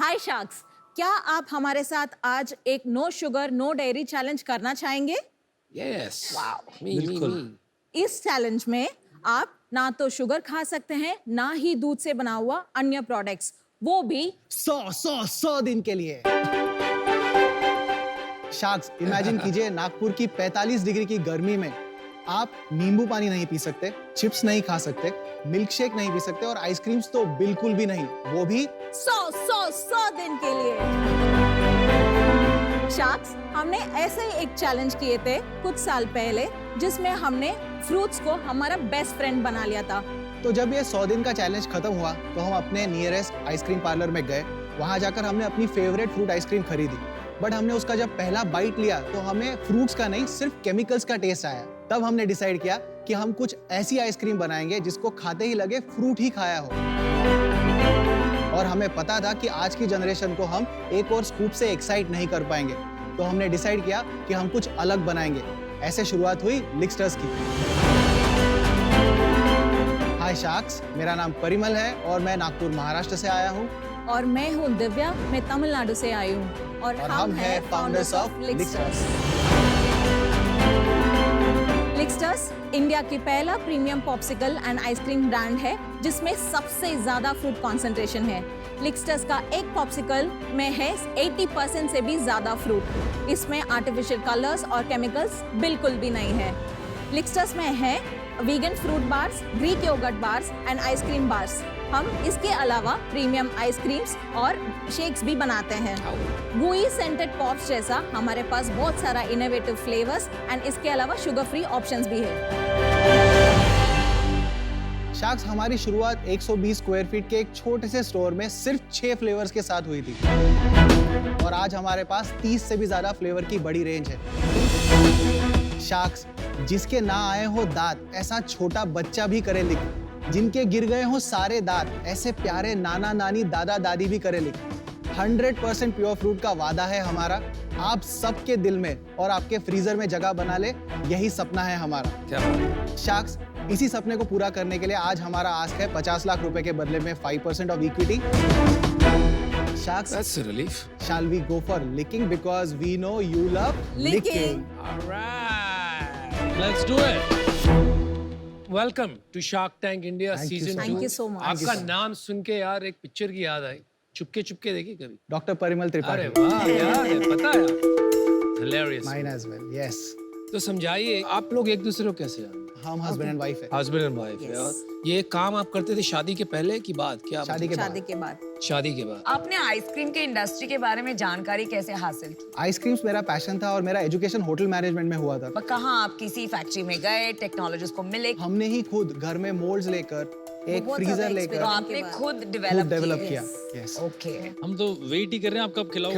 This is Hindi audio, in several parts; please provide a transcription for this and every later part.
हाय शार्क्स, क्या आप हमारे साथ आज एक no sugar no dairy challenge करना चाहेंगे? Yes. Wow. Me. इस चैलेंज में आप ना तो शुगर खा सकते हैं, ना ही दूध से बना हुआ अन्य प्रोडक्ट्स, वो भी 100 दिन के लिए। शार्क्स, इमेजिन कीजिए नागपुर की 45 डिग्री की गर्मी में आप नींबू पानी नहीं पी सकते, चिप्स नहीं खा सकते, मिल्क शेक नहीं पी सकते और आइसक्रीम्स तो बिल्कुल भी नहीं, वो भी 100 दिन के लिए। शार्क्स, हमने ऐसे ही एक चैलेंज किए थे कुछ साल पहले, जिसमें हमने फ्रूट्स को हमारा बेस्ट फ्रेंड बना लिया था। तो जब ये 100 दिन का चैलेंज खत्म हुआ तो हम अपने नियरेस्ट आइसक्रीम पार्लर में गए। वहां जाकर हमने अपनी फेवरेट फ्रूट आइसक्रीम खरीदी, बट हमने उसका जब पहला बाइट लिया तो हमें फ्रूट्स का नहीं, सिर्फ केमिकल्स का टेस्ट आया। तब हमने डिसाइड किया कि हम कुछ ऐसी आइसक्रीम बनाएंगे जिसको खाते ही लगे फ्रूट ही खाया हो। और हमें पता था कि आज की जनरेशन को हम एक और स्कूप से एक्साइट नहीं कर पाएंगे, तो हमने डिसाइड किया कि हम कुछ अलग बनाएंगे। ऐसे शुरुआत हुई लिक्स्टर्स की। हाय शार्क्स, मेरा नाम परिमल है और मैं नागपुर महाराष्ट्र से आया हूँ। और मैं हूँ दिव्या, मैं तमिलनाडु से आई हूँ और हम हैं फाउंडर्स ऑफ लिक्स्टर्स। लिक्स्टर्स इंडिया की पहला premium popsicle and ice cream brand है जिसमें सबसे ज्यादा फ्रूट कॉन्सेंट्रेशन है। लिक्स्टर्स का एक पॉप्सिकल में है 80% से भी ज्यादा फ्रूट। इसमें आर्टिफिशियल कलर्स और केमिकल्स बिल्कुल भी नहीं है। लिक्स्टर्स में है vegan fruit bars, Greek yogurt bars and ice cream bars. हम इसके अलावा प्रीमियम आइसक्रीम्स और शेक्स भी बनाते हैं। गूई सेंटेड पॉप्स जैसा हमारे पास बहुत सारा इनोवेटिव फ्लेवर्स एंड इसके अलावा शुगर फ्री ऑप्शंस भी है। शार्क्स, हमारी शुरुआत 120 स्क्वायर फीट के एक छोटे से स्टोर में सिर्फ 6 फ्लेवर्स के साथ हुई थी और आज हमारे पास 30 से भी ज्यादा फ्लेवर की बड़ी रेंज है। शार्क्स, जिसके ना आए हो दांत ऐसा छोटा बच्चा भी करे लिख, जिनके गिर गए हो सारे दांत ऐसे प्यारे नाना नानी दादा दादी भी करे लिख। 100% प्योर फ्रूट का वादा है हमारा, आप सबके दिल में और आपके फ्रीजर में जगह बना ले, यही सपना है हमारा। क्या बात? शार्क्स, इसी सपने को पूरा करने के लिए आज हमारा आस्क है 50 लाख रुपए के बदले में 5% of equity. Sharks, That's a relief. shall we go for licking because we know you love Licking. All right. Let's do it. Welcome to Shark Tank India Thank you Season so 2. Thank you so much. आपका नाम सुन के यार एक पिक्चर की याद आई। चुपके चुपके देखी कभी? डॉक्टर परिमल अरे त्रिपाठी। वाह यार, है, पता है? Hilarious. Mine as well, yes. तो समझाइए, आप लोग एक दूसरे को कैसे जानते? हम हस्बैंड एंड वाइफ है। हस्बैंड एंड वाइफ है। और ये काम आप करते थे शादी के पहले की बाद? क्या शादी के शादी बाद। के बाद। शादी के बाद। आपने आइसक्रीम के इंडस्ट्री के बारे में जानकारी कैसे हासिल की? आइसक्रीम्स मेरा पैशन था और मेरा एजुकेशन होटल मैनेजमेंट में हुआ था। कहाँ आप किसी फैक्ट्री में गए, टेक्नोलॉजिस्ट को मिले? हमने ही खुद घर में मोल्ड्स लेकर, एक बहुत फ्रीजर ज्यादा लेकर तो आपने खुद डेवलप किया। Yes. ओके। हम तो वेट ही कर रहे हैं, आप कब खिलाओगे?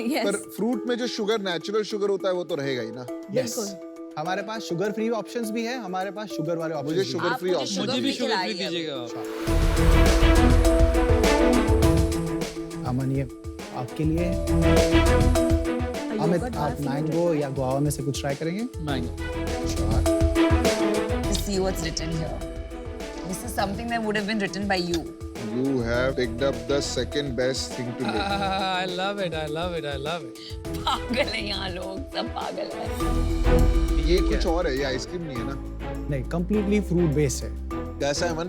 Yes. पर फ्रूट में जो शुगर नेचुरल शुगर होता है वो तो रहेगा ही ना। Yes. हमारे पास शुगर फ्री ऑप्शंस भी है, हमारे पास शुगर वाले ऑप्शंस मुझे भी शुगर आप फ्री मुझे ऑप्शन। शुगर मुझे भी फ्री शुगर फ्री खिलाइए। दीजिएगा आप। हैं। अमन, ये आपके लिए। अमित, आप मैंगो या गुआवा में से कुछ ट्राई करेंगे? See what's written here. This is something that would have been written by you. You have picked up the second best thing to live. I love it. I love it. I love it. पागल है यहाँ लोग, सब पागल है। ये कुछ और है, ये आइसक्रीम नहीं है ना। नहीं, कंप्लीटली फ्रूट बेस्ड है। कैसा है मन?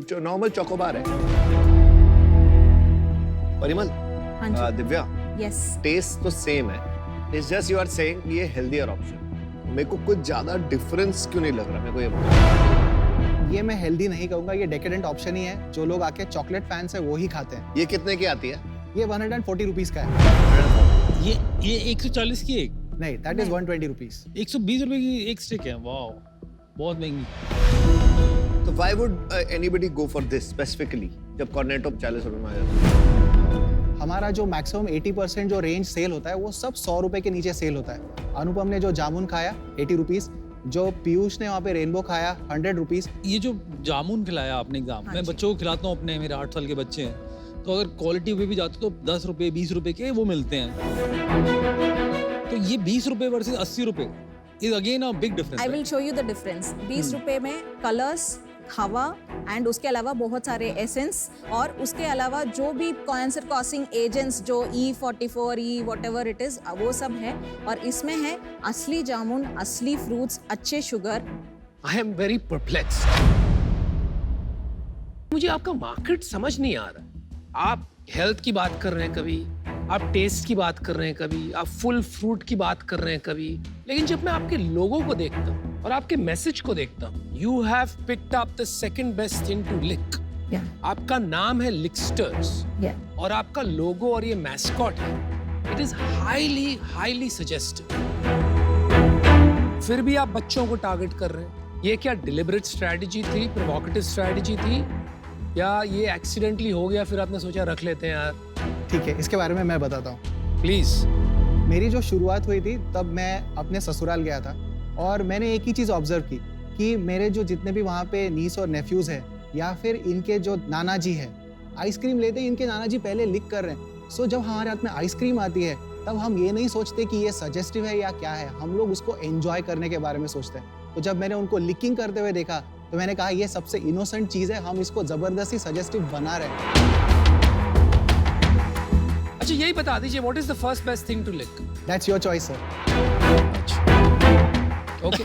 जो नॉर्मल चोकोबार है। परिमल, हाँ जी। दिव्या, Yes. टेस्ट तो सेम है। It's just you are saying ये हेल्दियर ऑप्शन। मेरे को कुछ ज्यादा डिफरेंस क्यों नहीं लग रहा? मेरे को ये बताओ। ये मैं हेल्दी नहीं कहूंगा, ये डेकेडेंट ऑप्शन ही है। जो लोग आके चॉकलेट फैंस है वो ही खाते हैं। ये कितने की आती है? ये 140 रुपीज का है। ये 140 की एक, नहीं, दैट इज 120 रुपीज। 120 रुपए की एक स्टिक है। वाओ, बहुत महंगी। तो why would anybody go for this specifically जब कॉर्नेटो 40 रुपए में आ जाता है? हमारा जो मैक्सिमम 80% जो रेंज सेल होता है वो सब 100 रुपए के नीचे सेल होता है। अनुपम ने जो जामुन खाया 80 रुपीज, जो पीयूष ने वहाँ पे रेनबो खाया 100 रुपीज। ये जो जामुन खिलाया आपने एग्जाम, मैं बच्चों को खिलाता हूँ अपने, मेरे 8 साल के बच्चे हैं, तो अगर क्वालिटी पे भी जाते तो 10 रुपए 20 रुपए के वो मिलते हैं। तो ये 20 रुपए वर्सेस 80 रुपए is again a big difference. I will show you the difference. 20 रुपए में कलर्स, हवा एंड उसके अलावा बहुत सारे एसेंस और उसके अलावा जो भी कैंसर कॉसिंग एजेंट्स जो E44 E what it is वो सब है और इसमें है असली जामुन, असली फ्रूट्स, अच्छे sugar. I am very perplexed. मुझे आपका मार्केट समझ नहीं आ रहा। आप हेल्थ की बात कर रहे हैं कभी, आप टेस्ट की बात कर रहे हैं कभी, आप फुल फ्रूट की बात कर रहे हैं कभी, लेकिन जब मैं आपके लोगों को देखता हूँ और आपके मैसेज को देखता हूँ, you have picked up the second best thing to like. आपका नाम है लिकस्टर्स और आपका लोगो और ये मैस्कॉट है, it is highly highly suggestive. फिर भी आप बच्चों को टारगेट कर रहे हैं। ये क्या डिलिबरेट स्ट्रेटजी थी, प्रोवोकेटिव स्ट्रेटजी थी, या ये एक्सीडेंटली हो गया फिर आपने सोचा रख लेते हैं यार? ठीक है, इसके बारे में मैं बताता हूँ। प्लीज। मेरी जो शुरुआत हुई थी तब मैं अपने ससुराल गया था और मैंने एक ही चीज़ ऑब्जर्व की कि मेरे जो जितने भी वहाँ पे नीस और नेफ्यूज़ हैं या फिर इनके जो नाना जी हैं, आइसक्रीम लेते ही इनके नाना जी पहले लिक कर रहे हैं। सो जब हमारे हाथ में आइसक्रीम आती है तब हम ये नहीं सोचते कि ये सजेस्टिव है या क्या है, हम लोग उसको एंजॉय करने के बारे में सोचते हैं। तो जब मैंने उनको लिकिंग करते हुए देखा तो मैंने कहा ये सबसे इनोसेंट चीज़ है, हम इसको ज़बरदस्ती सजेस्टिव बना रहे हैं। अच्छा यही बता दीजिए, what is the first best thing to lick? That's your choice sir. Okay.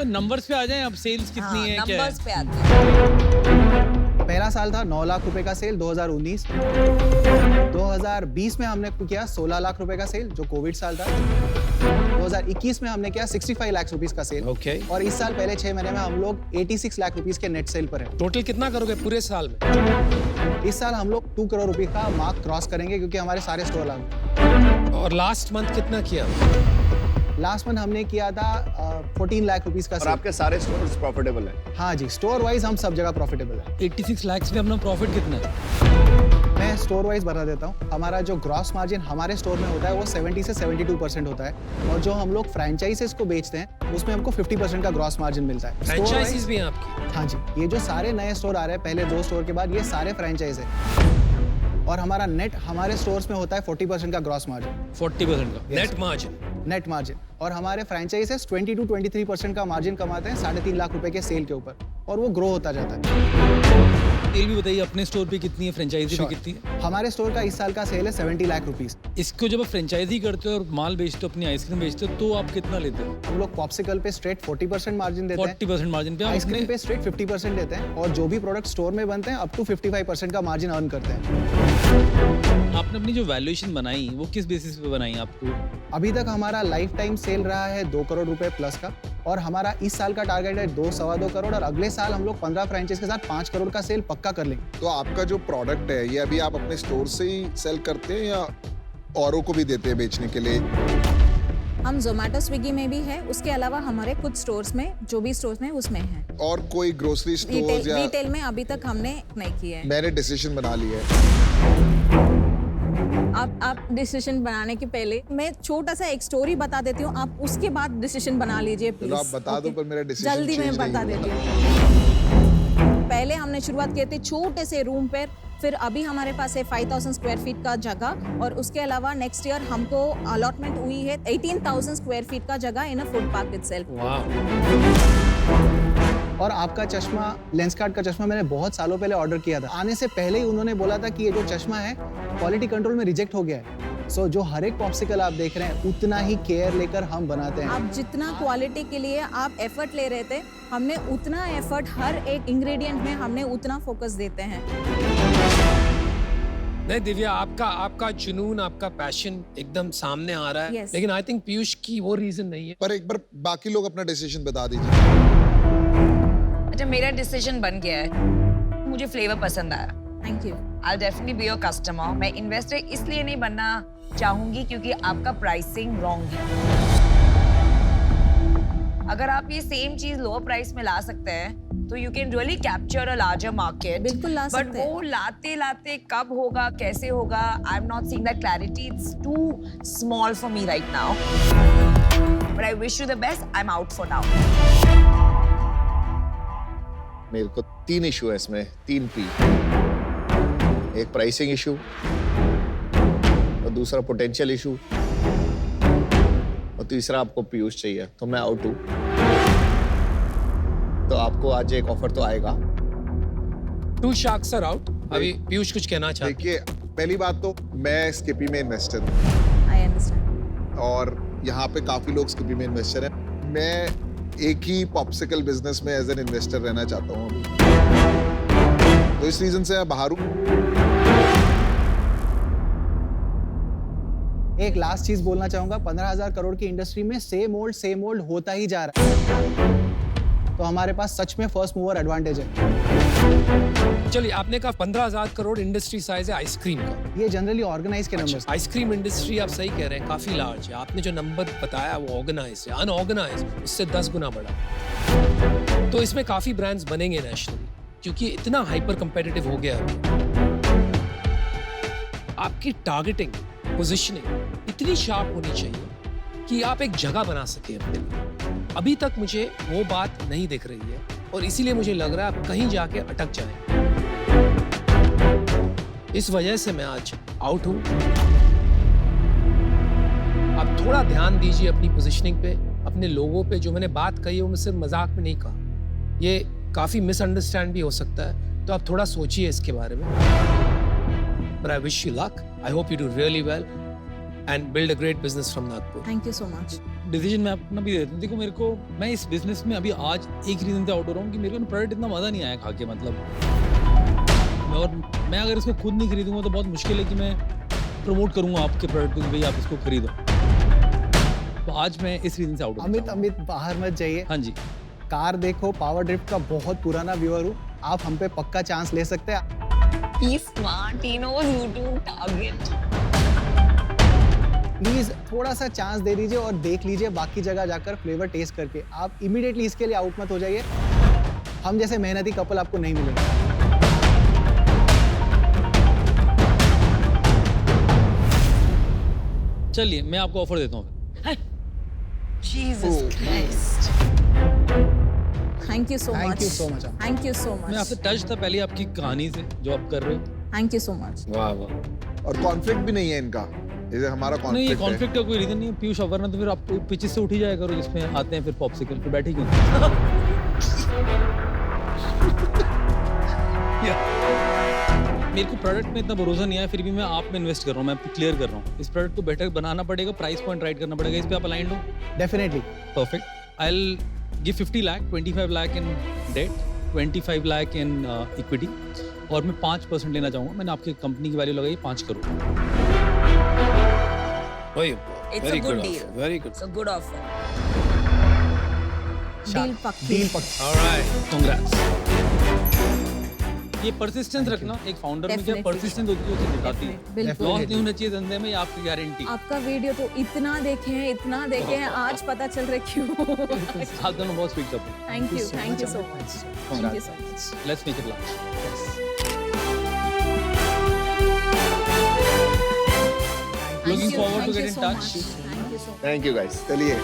Numbers पे आ जाएं, अब सेल्स कितनी है, क्या है? नंबर्स पे आते हैं। पहला साल था 9 लाख रुपए का सेल 2019। 2020 में हमने किया 16 लाख रुपए का सेल जो कोविड साल था। 2021 में हमने किया 65 लाख रुपीस का सेल। ओके। और इस साल पहले 6 महीने में हम लोग 86 लाख रुपीस के नेट सेल पर हैं। टोटल कितना करोगे पूरे साल में? इस साल हम लोग 2 करोड़ रुपए का मार्क क्रॉस करेंगे क्योंकि हमारे सारे स्टोर लागू। और लास्ट मंथ कितना किया? लास्ट मंथ हमने किया था 14 लाख रुपीस का और सेल। आपके सारे स्टोर्स प्रॉफिटेबल है? हाँ जी, स्टोर वाइज हम सब जगह प्रॉफिटेबल है। 86 लाख में अपना प्रॉफिट कितना है? मैं स्टोर वाइज बता देता हूँ। हमारा जो ग्रॉस मार्जिन हमारे स्टोर में होता है वो 70 से 72% होता है और जो हम लोग फ्रेंचाइजीज को बेचते हैं उसमें हमको 50% का ग्रॉस मार्जिन मिलता है। फ्रेंचाइजीज भी हैं आपकी? हाँ जी, ये जो सारे नए स्टोर आ रहे हैं पहले 2 स्टोर के बाद ये सारे फ्रेंचाइज है और हमारा नेट हमारे स्टोर्स में होता है 40% का ग्रॉस मार्जिन। 40% का नेट मार्जिन? Net margin. और हमारे फ्रेंचाइजेस 20 to 23% का मार्जिन कमाते हैं 3.5 लाख रुपए के सेल के ऊपर और वो ग्रो होता जाता है। सेल भी बताइए, अपने स्टोर पे कितनी है, फ्रेंचाइजी पे कितनी है? हमारे स्टोर का इस साल का सेल है 70 लाख रुपीस। इसको जब आप फ्रेंचाइजी करते हो और माल बेचते हो, अपनी आइसक्रीम बेचते हो, तो आप कितना लेते हो? हम लोग पॉप्सिकल पे स्ट्रेट 40% मार्जिन देते हैं। 40% मार्जिन पे। आइसक्रीम पे स्ट्रेट 50% देते हैं और जो भी प्रोडक्ट स्टोर में बनते हैं अप टू 55% का मार्जिन अर्न करते हैं। आपने अपनी जो वैल्यूएशन बनाई वो किस बेसिस पे बनाई आपको? अभी तक हमारा लाइफ टाइम सेल रहा है 2 करोड़ रुपए प्लस का और हमारा इस साल का टारगेट है 2-2.25 करोड़ और अगले साल हम लोग 15 फ्रेंचाइज के साथ 5 करोड़ का सेल पक्का कर लेंगे। तो आपका जो प्रोडक्ट है ये अभी आप अपने स्टोर से ही सेल करते हैं या औरों को भी देते हैं बेचने के लिए? हम जोमेटो स्विगी में भी है, उसके अलावा हमारे कुछ स्टोर्स में जो भी स्टोर्स में उसमें है। और कोई ग्रोसरी स्टोर्स या? रिटेल में अभी तक हमने नहीं किया है। मैंने डिसीजन बना लिया है। आप डिसीजन बनाने के पहले मैं छोटा सा एक स्टोरी बता देती हूँ, आप उसके बाद डिसीजन बना लीजिए प्लीज। आप बता दो पर मेरा डिसीजन जल्दी मैं change नहीं बता हुआ। देती हूँ। पहले हमने शुरुआत की थी छोटे से रूम पर, फिर अभी हमारे पास है 5000 स्क्वायर फीट का जगह और उसके अलावा नेक्स्ट ईयर हमको अलॉटमेंट हुई है 18,000 स्क्वायर फीट का जगह इन अ फूड पार्क इटसेल्फ। और आपका चश्मा, लेंसकार्ट का चश्मा मैंने बहुत सालों पहले ऑर्डर किया था। आने से पहले ही उन्होंने बोला था कि ये जो चश्मा है क्वालिटी कंट्रोल में रिजेक्ट हो गया है। सो जो हर एक पॉप्सिकल आप देख रहे हैं उतना ही केयर लेकर हम बनाते हैं। आप जितना क्वालिटी के लिए आप एफर्ट ले रहे थे, हमने उतना एफर्ट हर एक इंग्रेडिएंट में हमने उतना फोकस देते हैं। नहीं दिव्या, आपका जुनून, आपका पैशन एकदम सामने आ रहा है। Yes. लेकिन आई थिंक पीयूष की वो रीजन नहीं है। पर एक बार बाकी लोग अपना डिसीजन बता दीजिए। अच्छा मेरा डिसीजन बन गया है, मुझे फ्लेवर पसंद आया। Thank you. I'll definitely be your customer. मैं इन्वेस्टर इसलिए नहीं बनना चाहूंगी क्योंकि आपका प्राइसिंग रॉन्ग है। अगर आप ये सेम चीज लोअर प्राइस में ला सकते हैं तो you can really capture a larger market. बिल्कुल ला बट सकते हैं। वो लाते लाते कब होगा, कैसे होगा, I am not seeing that clarity. It's too small for me right now, but I wish you the best. I am out for now. मेरे को 3 इशू है इसमें, 3 P। एक प्राइसिंग इशू और दूसरा पोटेंशियल इशू और तीसरा आपको पीयूष चाहिए, तो मैं आउट हूँ। तो आपको आज एक ऑफर तो आएगा। 2 sharks are out. अभी पीयूष कुछ कहना चाहते देखिए, पहली बात तो मैं स्किपी में इन्वेस्टर हूँ आई अंडरस्टैंड। और यहाँ पे काफी लोग स्किपी में इन्वेस्टर हैं। मैं एक ही पॉप्सिकल बिजनेस में एज एन इन्वेस्टर रहना चाहता हूँ अभी, तो इस रीजन से मैं बाहर हूँ। एक लास्ट चीज बोलना चाहूंगा, 15,000 करोड़ की इंडस्ट्री में सेम ओल्ड होता ही जा रहा है, तो हमारे पास सच में फर्स्ट मूवर एडवांटेज है। हैं। चलिए, आपने कहा 15,000 करोड़ इंडस्ट्री साइज है आइसक्रीम का। ये जनरली ऑर्गेनाइज के नंबर। आइसक्रीम इंडस्ट्री आप सही कह रहे हैं, काफी लार्ज है। आपने जो नंबर बताया वो ऑर्गेनाइज है, अनऑर्गेनाइज उससे 10 गुना बड़ा। तो इसमें काफी ब्रांड्स बनेंगे नेशनली, क्योंकि इतना हाइपर कंपेटिटिव हो गया है। आपकी टारगेटिंग, पोजीशनिंग इतनी शार्प होनी चाहिए कि आप एक जगह बना सके अपने लिए। अभी तक मुझे वो बात नहीं दिख रही है और इसीलिए मुझे लग रहा है आप कहीं जाके अटक जाएं। इस वजह से मैं आज आउट हूं। आप थोड़ा ध्यान दीजिए अपनी पोजीशनिंग पे, अपने लोगों पे। जो मैंने बात कही है वो मैं सिर्फ मजाक में नहीं कहा, ये काफी मिसअंडरस्टैंड भी हो सकता है, तो आप थोड़ा सोचिए इसके बारे में। But I wish you luck. I hope you do really well and build a great business from Nagpur. Thank you so much. Decision मैं अपना भी देता हूँ। देखो मेरे को, मैं इस बिजनेस में अभी आज एक रीजन से आउट हो रहा हूँ कि मेरे को प्रोडक्ट इतना मजा नहीं आया खा के, मतलब मैं अगर इसको खुद नहीं खरीदूंगा तो बहुत मुश्किल है कि मैं प्रमोट करूंगा आपके प्रोडक्ट को कि भाई आप इसको खरीदो। तो आज मैं इस रीजन से आउट हूँ। अमित बाहर मत जाइए। हाँ जी, कार देखो, पावर ड्रिफ्ट का बहुत पुराना व्यूअर हूँ, आप हम पे पक्का चांस ले सकते हैं। He's smart. He knows who to target. Please थोड़ा सा चांस दे दीजिए और देख लीजिए बाकी जगह जाकर फ्लेवर टेस्ट करके। आप इमीडिएटली इसके लिए आउट मत हो जाइए, हम जैसे मेहनती कपल आपको नहीं मिलेंगे। चलिए मैं आपको ऑफर देता हूँ। Jesus Christ. Thank you so much. Thank you so much. Thank you so मैं आपसे मच। टच था पहले आपकी कहानी से जो आप कर रहे हो। Thank you so much. वाह वाह। और कॉन्फ्लिक्ट भी नहीं है इनका, जैसे हमारा नहीं, ये कॉन्फ्लिक्ट है। कॉन्फ्लिक्ट का कोई रीजन नहीं है पीयूष, वरना तो फिर आप पीछे से उठ ही जाया करो जिसमें आते हैं फिर पॉप्सिकल पे बैठे क्यों? मेरे को प्रोडक्ट में इतना भरोसा नहीं है, फिर भी मैं आप में इन्वेस्ट कर रहा हूँ, मैं आपको क्लियर कर रहा हूँ। इस प्रोडक्ट को बेटर बनाना पड़ेगा, प्राइस पॉइंट राइट करना पड़ेगा। इस पे आप अलाइंड हो? Definitely. Perfect. I will give 50 lakh, 25 lakh in debt, 25 lakh in equity, और मैं 5% लेना चाहूँगा। मैंने आपकी कंपनी की वैल्यू लगाई 5 crore. It's a good deal. Very good. It's a good offer. Deal पक्की। डील पक्की। All right. कांग्रेट्स। ये परसिस्टेंस रखना, एक फाउंडर में क्या Definitely. परसिस्टेंस होती है उसे दिखाती है। बिल्कुल। लॉस नहीं होना चाहिए धंधे में, ये आपकी गारंटी। आपका वीडियो तो इतना देखे हैं, आज पता चल रहा है क्यों। आप दोनों बहुत sweet couple. Thank you so much. Thank you so much. Let's make it last. Looking forward to get in touch. Thank you so much. Thank you guys. चलिए।